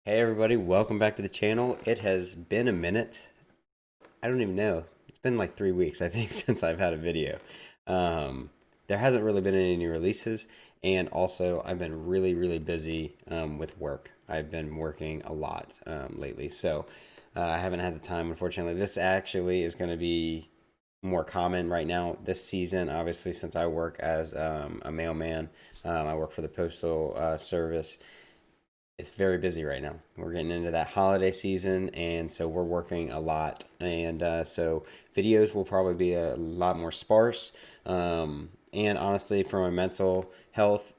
Hey everybody, welcome back to the channel. It has been a minute. I don't even know. It's been like 3 weeks, I think, since I've had a video. There hasn't really been any new releases, and also I've been really busy with work. I've been working a lot lately, so I haven't had the time, unfortunately. This actually is going to be more common right now this season, obviously, since I work as a mailman. I work for the postal service. It's very busy right now. We're getting into that holiday season, and so we're working a lot. And so videos will probably be a lot more sparse. And honestly, for my mental health,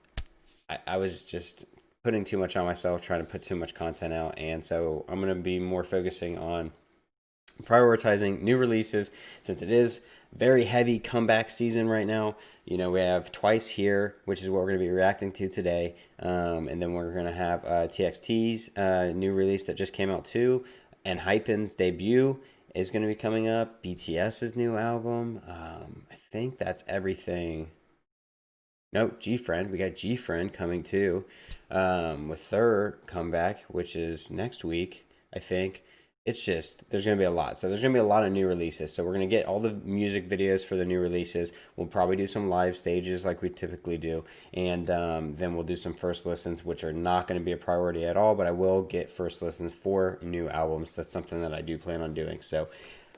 I was just putting too much on myself, trying to put too much content out. And so I'm going to be more focusing on prioritizing new releases since it is very heavy comeback season right now. You know, we have Twice here, which is what we're going to be reacting to today. And then we're going to have TXT's new release that just came out too. And Hypen's debut is going to be coming up. BTS's new album. I think that's everything. No, G-Friend. We got G-Friend coming too with their comeback, which is next week, I think. It's just, there's going to be a lot. So there's going to be a lot of new releases. So we're going to get all the music videos for the new releases. We'll probably do some live stages like we typically do. And then we'll do some first listens, which are not going to be a priority at all. But I will get first listens for new albums. That's something that I do plan on doing. So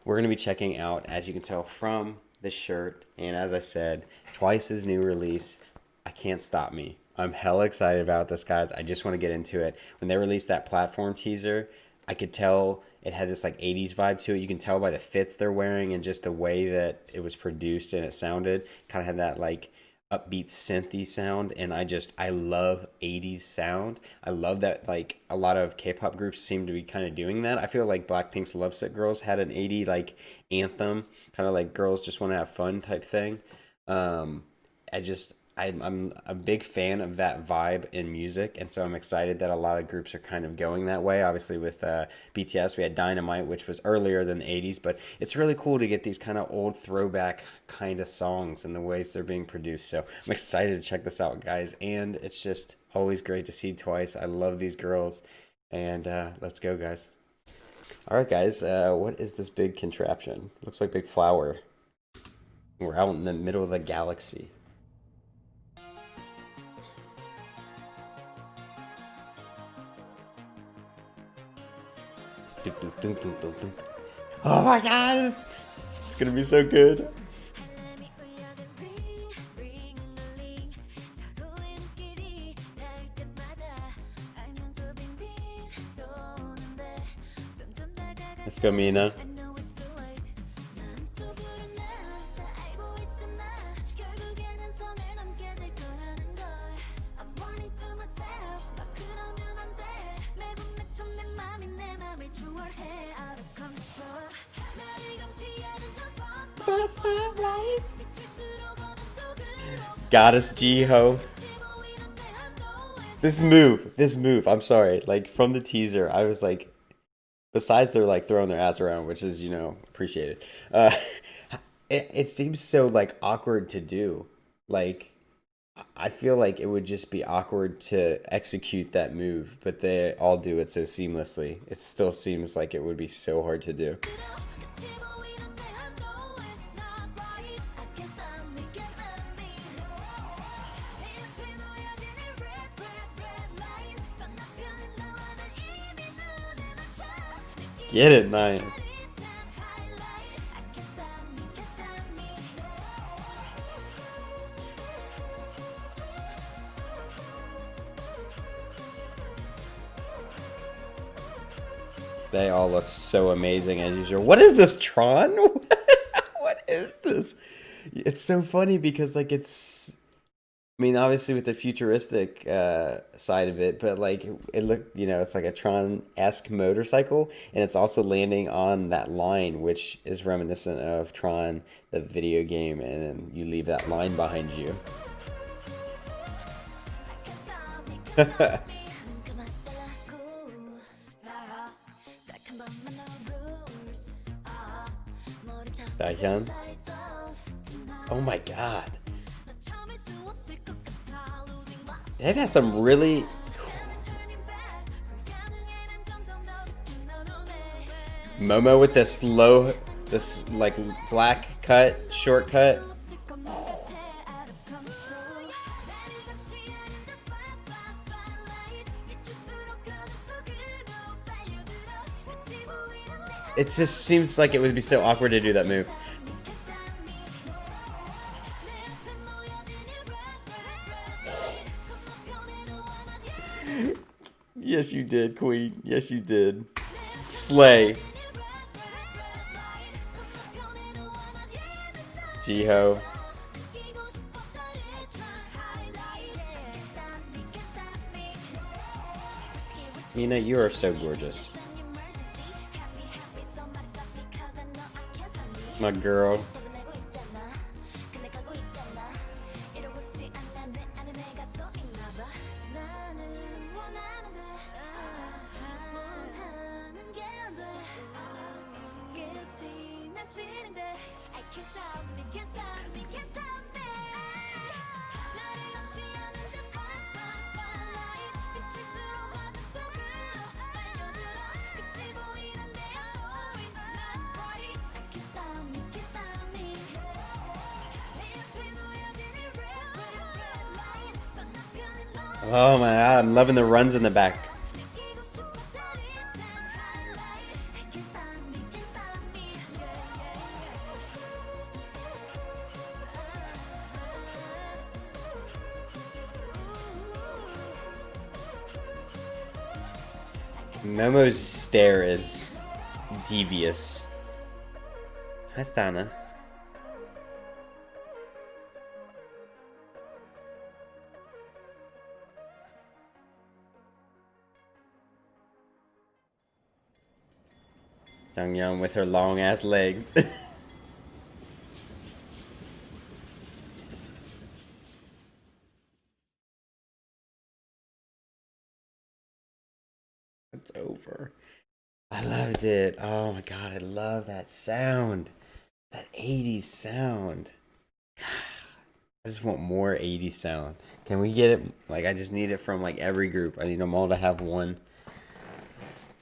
we're going to be checking out, as you can tell from the shirt. And as I said, Twice's new release. I can't stop me. I'm hella excited about this, guys. I just want to get into it. When they released that platform teaser, I could tell it had this like 80s vibe to it. You can tell by the fits they're wearing and just the way that it was produced and it sounded. Kind of had that like upbeat synthy sound, and I love 80s sound. I love that like a lot of K-pop groups seem to be kind of doing that. I feel like Blackpink's Lovesick Girls had an 80 like anthem, kind of like girls just want to have fun type thing. Um, I'm a big fan of that vibe in music, and so I'm excited that a lot of groups are kind of going that way. Obviously, with BTS, we had Dynamite, which was earlier than the 80s, but it's really cool to get these kind of old throwback kind of songs and the ways they're being produced. So I'm excited to check this out, guys, and it's just always great to see Twice. I love these girls, and let's go, guys. All right, guys, what is this big contraption? Looks like big flower. We're out in the middle of the galaxy. Oh my god! It's gonna be so good. Let's go, Mina. Goddess Jiho. This move, I'm sorry. Like from the teaser, I was like, besides they're like throwing their ass around, which is, appreciated. It seems so like awkward to do. Like, I feel like it would just be awkward to execute that move, but they all do it so seamlessly. It still seems like it would be so hard to do. Get it, man. They all look so amazing as usual. What is this, Tron? What is this? It's so funny because like I mean, obviously with the futuristic side of it, but like it looked, it's like a Tron-esque motorcycle, and it's also landing on that line, which is reminiscent of Tron, the video game, and then you leave that line behind you. Dahyun. Oh my god. They've had some really... Momo with this low, this like black cut, short cut. It just seems like it would be so awkward to do that move. Yes, you did, Queen. Yes, you did. Slay. Jiho. Mina, you are so gorgeous. My girl. Oh my god, I'm loving the runs in the back. Momo's stare is devious. Hi, Stana. Young with her long ass legs. It's over. I loved it. Oh my god, I love that sound. That 80s sound. I just want more 80s sound. Can we get it? Like, I just need it from like every group. I need them all to have one.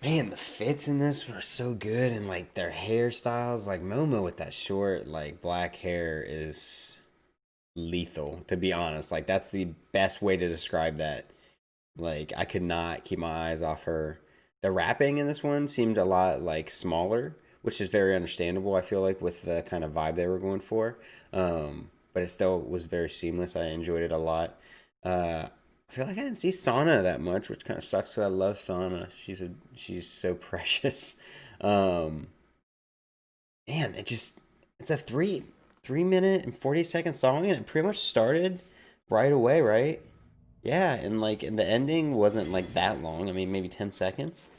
Man, the fits in this were so good, and like their hairstyles, like Momo with that short, like black hair is lethal, to be honest. Like, that's the best way to describe that. Like, I could not keep my eyes off her. The rapping in this one seemed a lot like smaller, which is very understandable, I feel like, with the kind of vibe they were going for. But it still was very seamless. I enjoyed it a lot. I feel like I didn't see Sana that much, which kind of sucks because I love Sana. She's so precious. Um, Man, it's a three minute and 40-second song, and it pretty much started right away, right? Yeah, and like, and the ending wasn't like that long. I mean, maybe 10 seconds.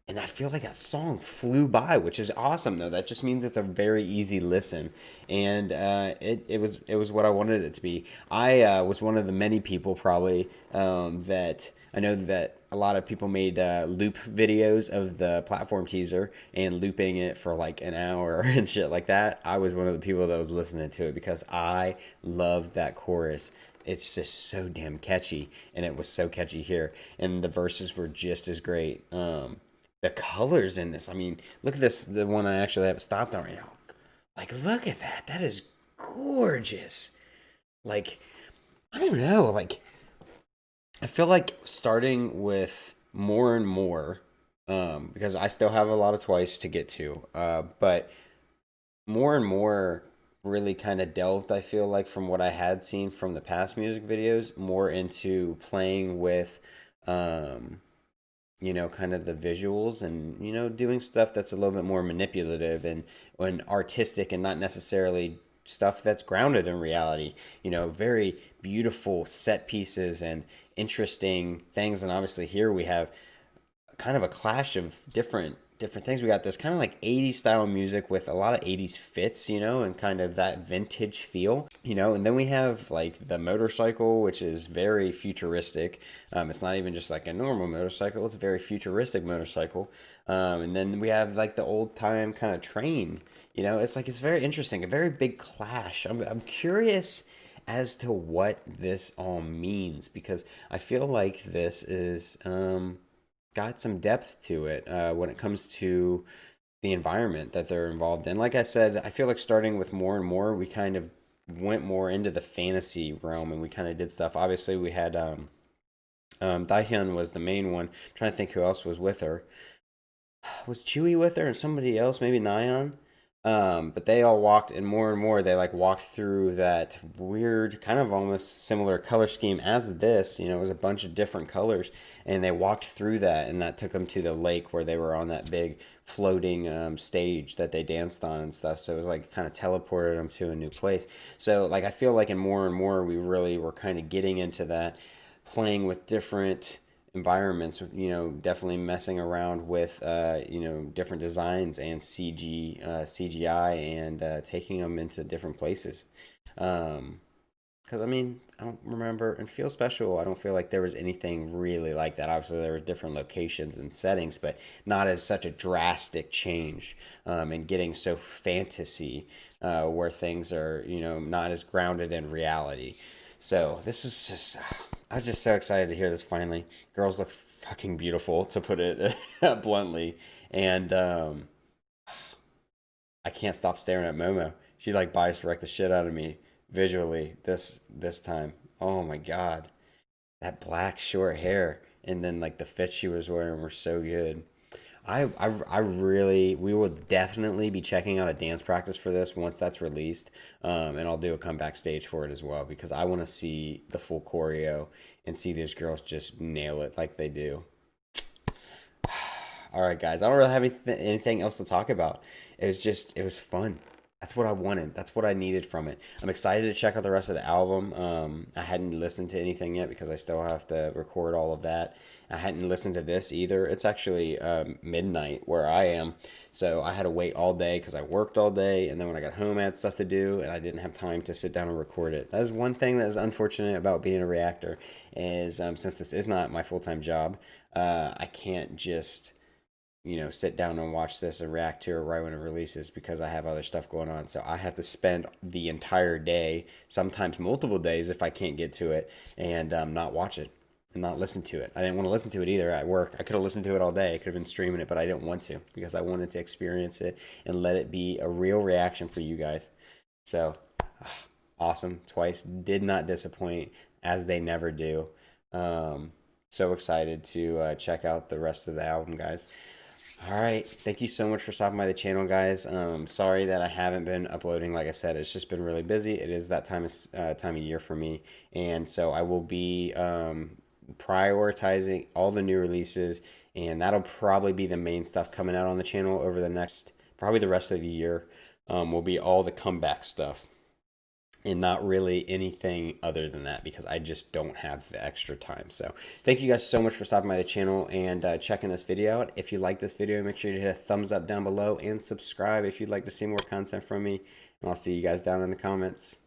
And I feel like that song flew by, which is awesome though. That just means it's a very easy listen, and it was what I wanted it to be. I was one of the many people probably that I know that a lot of people made loop videos of the platform teaser and looping it for like an hour and shit like that. I was one of the people that was listening to it because I loved that chorus. It's just so damn catchy, and it was so catchy here, and the verses were just as great. The colors in this, I mean, look at this, the one I actually have stopped on right now. Like, look at that. That is gorgeous. Like, I don't know. Like, I feel like starting with more and more, because I still have a lot of Twice to get to, but more and more really kind of delved, I feel like, from what I had seen from the past music videos, more into playing with, um, kind of the visuals, and doing stuff that's a little bit more manipulative and artistic, and not necessarily stuff that's grounded in reality. Very beautiful set pieces and interesting things. And obviously here we have kind of a clash of different things. We got this kind of like 80s style music with a lot of 80s fits, and kind of that vintage feel, and then we have like the motorcycle, which is very futuristic. It's not even just like a normal motorcycle, it's a very futuristic motorcycle. And then we have like the old time kind of train. It's like, it's very interesting, a very big clash. I'm curious as to what this all means, because I feel like this is got some depth to it when it comes to the environment that they're involved in. Like I said, I feel like starting with more and more, we kind of went more into the fantasy realm, and we kind of did stuff. Obviously, we had Dahyun was the main one. I'm trying to think who else was with her. Was Chewie with her and somebody else, maybe Nyan? But they all walked, and more they like walked through that weird, kind of almost similar color scheme as this. You know, it was a bunch of different colors, and they walked through that, and that took them to the lake where they were on that big floating stage that they danced on and stuff. So it was like kind of teleported them to a new place. So like I feel like in more and more we really were kind of getting into that, playing with different environments, you know, definitely messing around with you know, different designs and CGI, and taking them into different places. Because I mean, I don't remember, and Feel Special, I don't feel like there was anything really like that. Obviously there were different locations and settings, but not as such a drastic change, and getting so fantasy, where things are, you know, not as grounded in reality. So this was just, I was just so excited to hear this finally. Girls look fucking beautiful, to put it bluntly, and I can't stop staring at Momo. She like bias wrecked the shit out of me visually this time. Oh my god, that black short hair, and then like the fit she was wearing were so good. I really, we will definitely be checking out a dance practice for this once that's released, and I'll do a comeback stage for it as well because I want to see the full choreo and see these girls just nail it like they do. All right, guys, I don't really have anything else to talk about. It was just, it was fun. That's what I wanted. That's what I needed from it. I'm excited to check out the rest of the album. I hadn't listened to anything yet because I still have to record all of that. I hadn't listened to this either. It's actually midnight where I am, so I had to wait all day because I worked all day, and then when I got home, I had stuff to do, and I didn't have time to sit down and record it. That is one thing that is unfortunate about being a reactor, is since this is not my full time job, I can't just, you know, sit down and watch this and react to it right when it releases because I have other stuff going on. So I have to spend the entire day, sometimes multiple days if I can't get to it, and not watch it and not listen to it. I didn't want to listen to it either at work. I could have listened to it all day. I could have been streaming it, but I didn't want to because I wanted to experience it and let it be a real reaction for you guys. So awesome. Twice did not disappoint, as they never do. So excited to check out the rest of the album, guys. All right. Thank you so much for stopping by the channel, guys. Sorry that I haven't been uploading. Like I said, it's just been really busy. It is that time of year for me, and so I will be prioritizing all the new releases, and that'll probably be the main stuff coming out on the channel over the next, probably the rest of the year. Will be all the comeback stuff, and not really anything other than that because I just don't have the extra time. So thank you guys so much for stopping by the channel and checking this video out. If you like this video, make sure to hit a thumbs up down below and subscribe if you'd like to see more content from me. And I'll see you guys down in the comments.